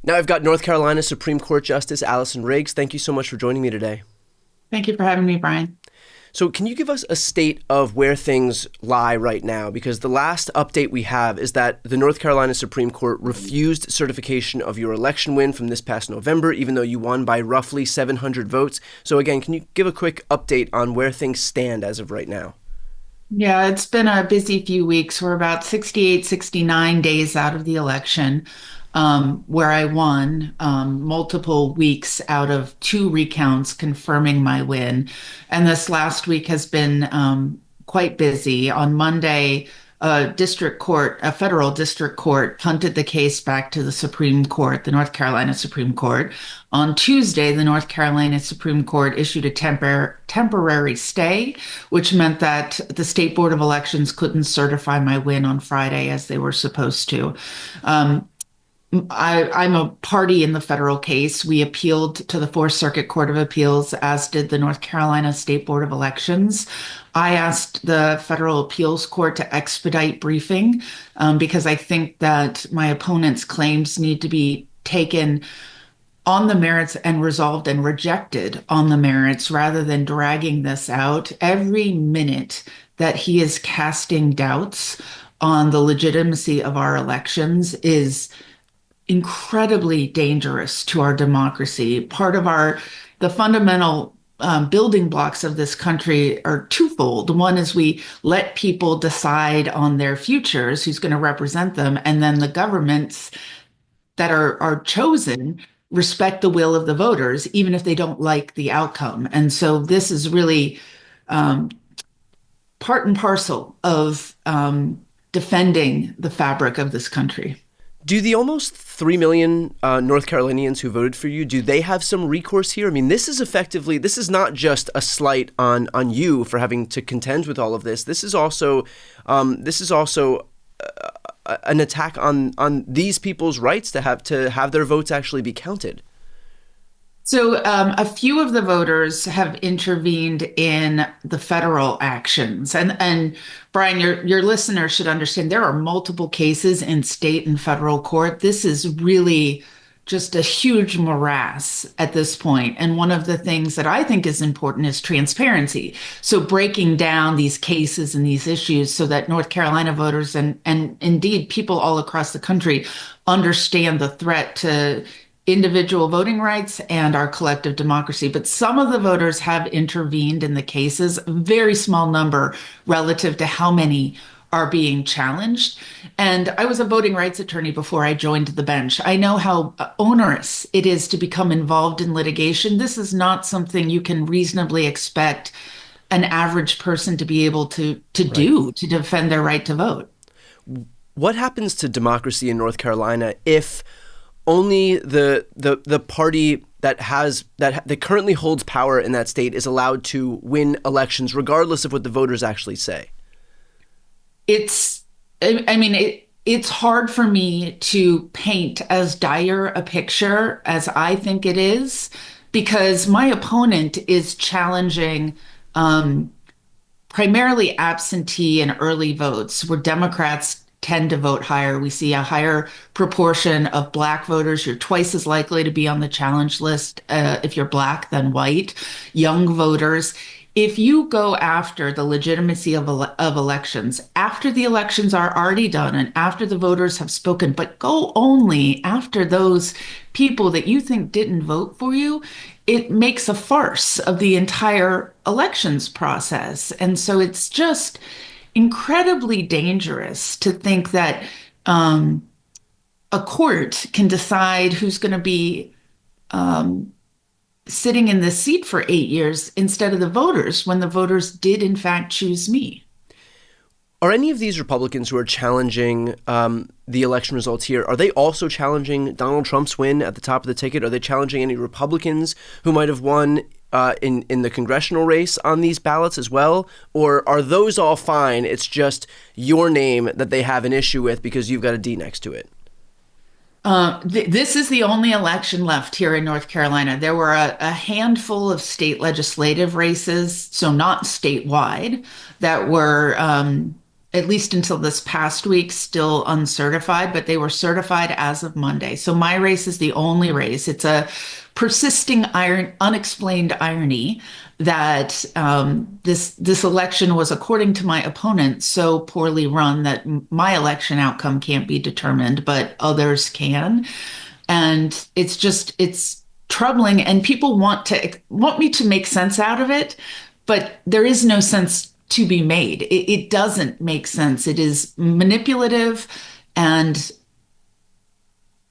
Now I've got North Carolina Supreme Court Justice Allison Riggs. Thank you so much for joining me today. Thank you for having me, Brian. So, can you give us a state of where things lie right now? Because the last update we have is that the North Carolina Supreme Court refused certification of your election win from this past November, even though you won by roughly 700 votes. So, again, can you give a quick update on where things stand as of right now? Yeah, it's been a busy few weeks. We're about 68, 69 days out of the election, where I won multiple weeks out of two recounts confirming my win. And this last week has been quite busy. On Monday, a federal district court, punted the case back to the Supreme Court, the North Carolina Supreme Court. On Tuesday, the North Carolina Supreme Court issued a temporary stay, which meant that the State Board of Elections couldn't certify my win on Friday as they were supposed to. Um, I'm a party in the federal case. We appealed to the Fourth Circuit Court of Appeals, as did the North Carolina State Board of Elections. I asked the Federal Appeals Court to expedite briefing because I think that my opponent's claims need to be taken on the merits and resolved and rejected on the merits rather than dragging this out. Every minute that he is casting doubts on the legitimacy of our elections is incredibly dangerous to our democracy. The fundamental building blocks of this country are twofold. One is we let people decide on their futures, who's going to represent them, and then the governments that are chosen respect the will of the voters, even if they don't like the outcome. And so this is really um, part and parcel of defending the fabric of this country. Do the almost 3 million North Carolinians who voted for you, do they have some recourse here? I mean, this is not just a slight on you for having to contend with all of this. This is also an attack on these people's rights to have their votes actually be counted. So, a few of the voters have intervened in the federal actions, and Brian, your listeners should understand there are multiple cases in state and federal court. This is really just a huge morass at this point. And one of the things that I think is important is transparency. So, breaking down these cases and these issues so that North Carolina voters and indeed people all across the country understand the threat to individual voting rights and our collective democracy. But some of the voters have intervened in the cases, a very small number relative to how many are being challenged. And I was a voting rights attorney before I joined the bench. I know how onerous it is to become involved in litigation. This is not something you can reasonably expect an average person to be able to Right. do to defend their right to vote. What happens to democracy in North Carolina if only the party that currently holds power in that state is allowed to win elections, regardless of what the voters actually say? It's, I mean, it's hard for me to paint as dire a picture as I think it is because my opponent is challenging primarily absentee and early votes, where Democrats tend to vote higher. We see a higher proportion of Black voters. You're twice as likely to be on the challenge list if you're Black than white. Young voters. If you go after the legitimacy of elections, after the elections are already done and after the voters have spoken, but go only after those people that you think didn't vote for you, it makes a farce of the entire elections process. And so it's just incredibly dangerous to think that um, a court can decide who's going to be um, sitting in this seat for 8 years instead of the voters when the voters did, in fact, choose me. Are any of these Republicans who are challenging the election results here, are they also challenging Donald Trump's win at the top of the ticket? Are they challenging any Republicans who might have won in the congressional race on these ballots as well? Or are those all fine? It's just your name that they have an issue with because you've got a D next to it. This is the only election left here in North Carolina. There were a handful of state legislative races, so not statewide, that were at least until this past week, still uncertified, but they were certified as of Monday. So my race is the only race. It's a persisting unexplained irony that this election was, according to my opponent, so poorly run that my election outcome can't be determined, but others can. And it's troubling, and people want me to make sense out of it, but there is no sense to be made. It doesn't make sense. It is manipulative, and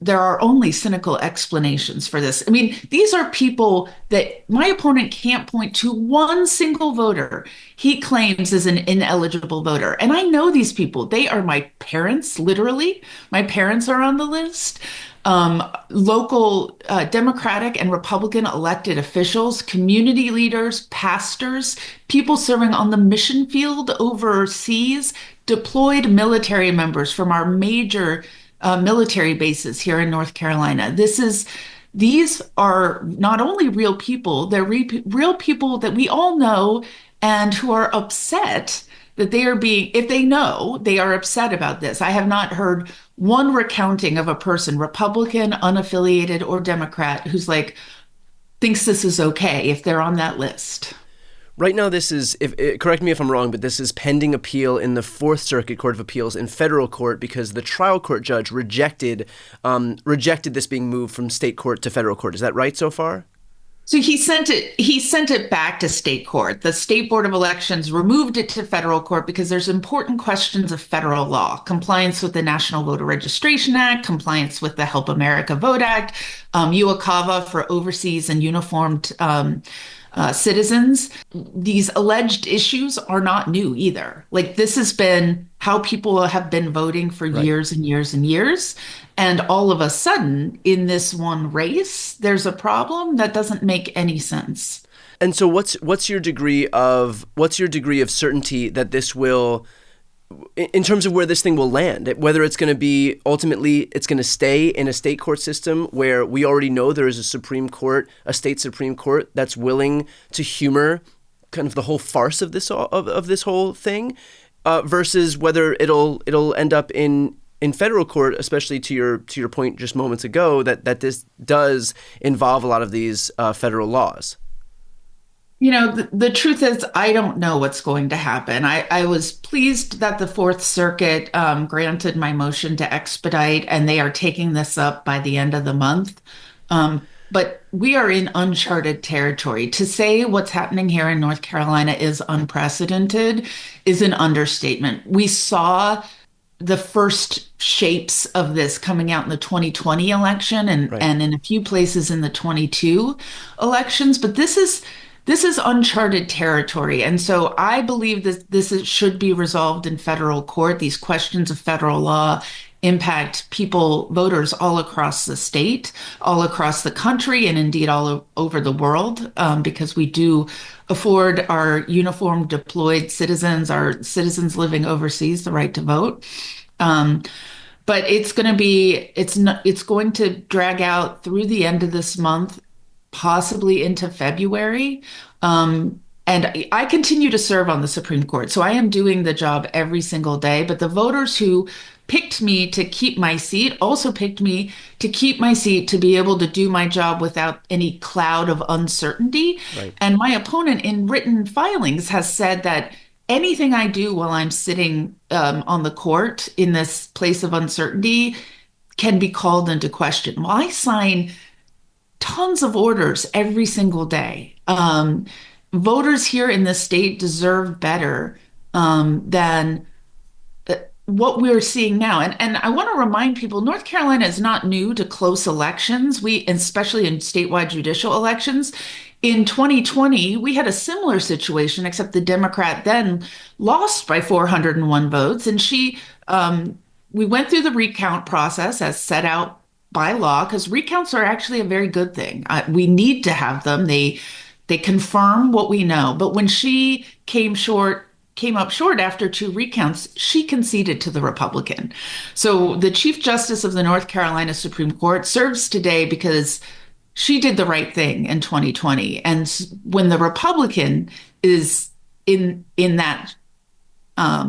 there are only cynical explanations for this. I mean, these are people that my opponent can't point to one single voter he claims is an ineligible voter. And I know these people. They are my parents, literally. My parents are on the list. Local Democratic and Republican elected officials, community leaders, pastors, people serving on the mission field overseas, deployed military members from our major military bases here in North Carolina. These are not only real people, they're real people that we all know and who are upset that they are being, if they know, they are upset about this. I have not heard one recounting of a person, Republican, unaffiliated, or Democrat, who's like, thinks this is okay if they're on that list. Right now, this is, correct me if I'm wrong, but this is pending appeal in the Fourth Circuit Court of Appeals in federal court because the trial court judge rejected this being moved from state court to federal court. Is that right so far? So he sent it back to state court. The State Board of Elections removed it to federal court because there's important questions of federal law, compliance with the National Voter Registration Act, compliance with the Help America Vote Act, UACAVA for overseas and uniformed citizens. These alleged issues are not new either. Like, this has been how people have been voting for Right. years and years and years. And all of a sudden, in this one race, there's a problem that doesn't make any sense. And so what's your degree of certainty that this will, in terms of where this thing will land, whether it's going to be ultimately it's going to stay in a state court system where we already know there is a state Supreme Court that's willing to humor kind of the whole farce of this whole thing, versus whether it'll end up in federal court, especially to your point just moments ago that this does involve a lot of these federal laws. The truth is, I don't know what's going to happen. I was pleased that the Fourth Circuit granted my motion to expedite, and they are taking this up by the end of the month. But we are in uncharted territory. To say what's happening here in North Carolina is unprecedented is an understatement. We saw the first shapes of this coming out in the 2020 election Right. and in a few places in the 22 elections, but this is uncharted territory. And so I believe that should be resolved in federal court. These questions of federal law impact voters all across the state, all across the country, and indeed all over the world, because we do afford our uniformed deployed citizens, our citizens living overseas, the right to vote. But it's going to drag out through the end of this month, possibly into February. And I continue to serve on the Supreme Court. So I am doing the job every single day. But the voters who picked me to keep my seat also picked me to keep my seat to be able to do my job without any cloud of uncertainty. Right. And my opponent in written filings has said that anything I do while I'm sitting on the court in this place of uncertainty can be called into question. Well, I sign tons of orders every single day. Voters here in the state deserve better than what we're seeing now. And I want to remind people, North Carolina is not new to close elections. Especially in statewide judicial elections. In 2020, we had a similar situation, except the Democrat then lost by 401 votes. And we went through the recount process as set out by law, because recounts are actually a very good thing. We need to have them. They confirm what we know. But when she came up short after two recounts, she conceded to the Republican. So the Chief Justice of the North Carolina Supreme Court serves today because she did the right thing in 2020. And when the Republican is in that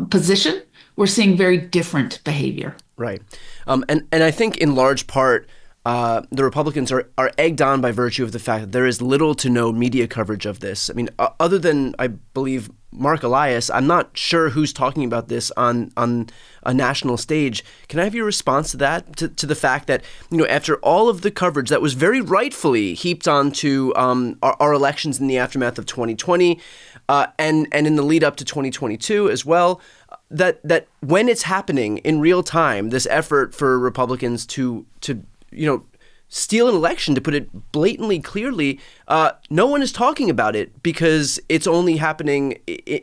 position, we're seeing very different behavior. Right. And I think in large part, the Republicans are egged on by virtue of the fact that there is little to no media coverage of this. I mean, other than, I believe, Mark Elias, I'm not sure who's talking about this on a national stage. Can I have your response to that, to the fact that, after all of the coverage that was very rightfully heaped onto our elections in the aftermath of 2020 and in the lead up to 2022 as well, that when it's happening in real time, this effort for Republicans to steal an election, to put it blatantly clearly, no one is talking about it because it's only happening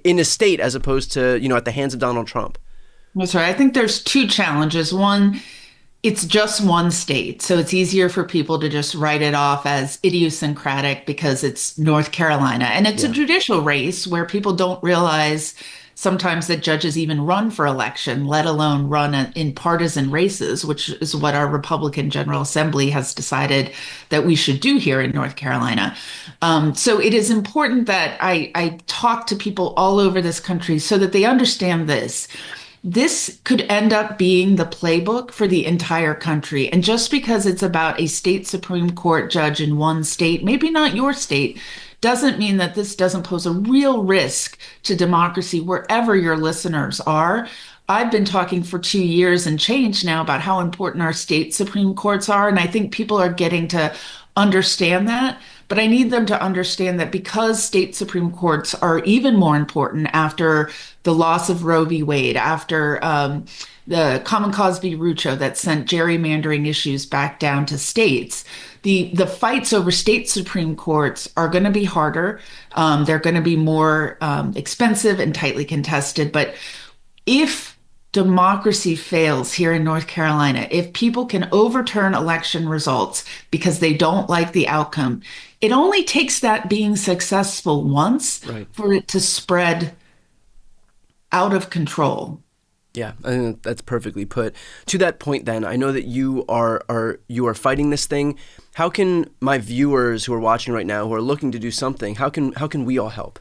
in a state as opposed to, at the hands of Donald Trump. That's right. I think there's two challenges. One, it's just one state, so it's easier for people to just write it off as idiosyncratic because it's North Carolina. And it's a judicial race where people don't realize sometimes that judges even run for election, let alone run in partisan races, which is what our Republican General Assembly has decided that we should do here in North Carolina. So it is important that I talk to people all over this country so that they understand this. This could end up being the playbook for the entire country. And just because it's about a state Supreme Court judge in one state, maybe not your state, doesn't mean that this doesn't pose a real risk to democracy wherever your listeners are. I've been talking for 2 years and change now about how important our state Supreme Courts are. And I think people are getting to understand that. But I need them to understand that because state Supreme Courts are even more important after the loss of Roe v. Wade, after the Common Cause v. Rucho that sent gerrymandering issues back down to states, the fights over state Supreme Courts are going to be harder. They're going to be more expensive and tightly contested. But if democracy fails here in North Carolina, if people can overturn election results because they don't like the outcome, it only takes that being successful once for it to spread out of control. Yeah, I think that's perfectly put. To that point, then, I know that you are fighting this thing. How can my viewers who are watching right now, who are looking to do something, how can we all help?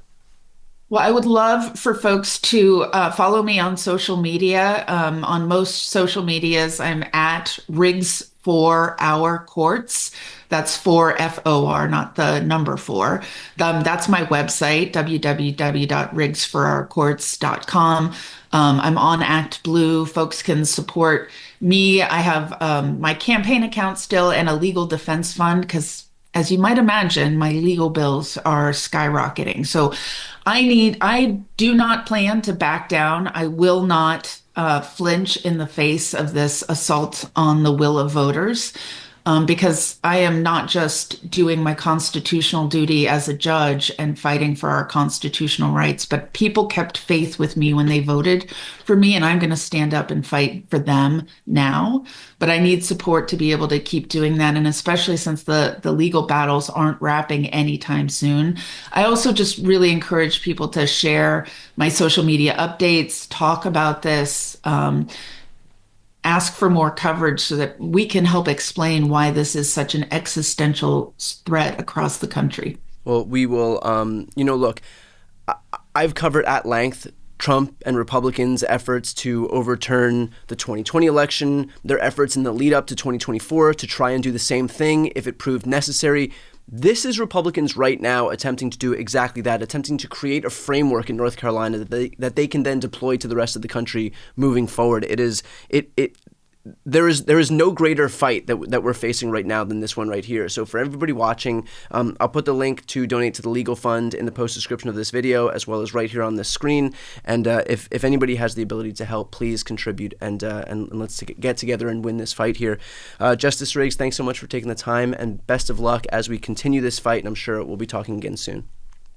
Well, I would love for folks to follow me on social media. On most social medias, I'm at Riggs for Our Courts. That's for FOR, not the number 4. That's my website, www.riggsforourcourts.com. I'm on Act Blue. Folks can support me. I have my campaign account still and a legal defense fund because, as you might imagine, my legal bills are skyrocketing. So I do not plan to back down. I will not flinch in the face of this assault on the will of voters. Because I am not just doing my constitutional duty as a judge and fighting for our constitutional rights, but people kept faith with me when they voted for me, and I'm going to stand up and fight for them now. But I need support to be able to keep doing that, and especially since the legal battles aren't wrapping anytime soon. I also just really encourage people to share my social media updates, talk about this, ask for more coverage so that we can help explain why this is such an existential threat across the country. Well, we will, look, I've covered at length Trump and Republicans' efforts to overturn the 2020 election, their efforts in the lead up to 2024 to try and do the same thing if it proved necessary. This is Republicans right now attempting to do exactly that, attempting to create a framework in North Carolina that they can then deploy to the rest of the country moving forward. There is no greater fight that we're facing right now than this one right here. So for everybody watching, I'll put the link to donate to the legal fund in the post description of this video, as well as right here on this screen. And if anybody has the ability to help, please contribute and let's get together and win this fight here. Justice Riggs, thanks so much for taking the time, and best of luck as we continue this fight. And I'm sure we'll be talking again soon.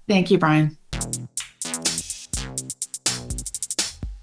Thank you, Brian.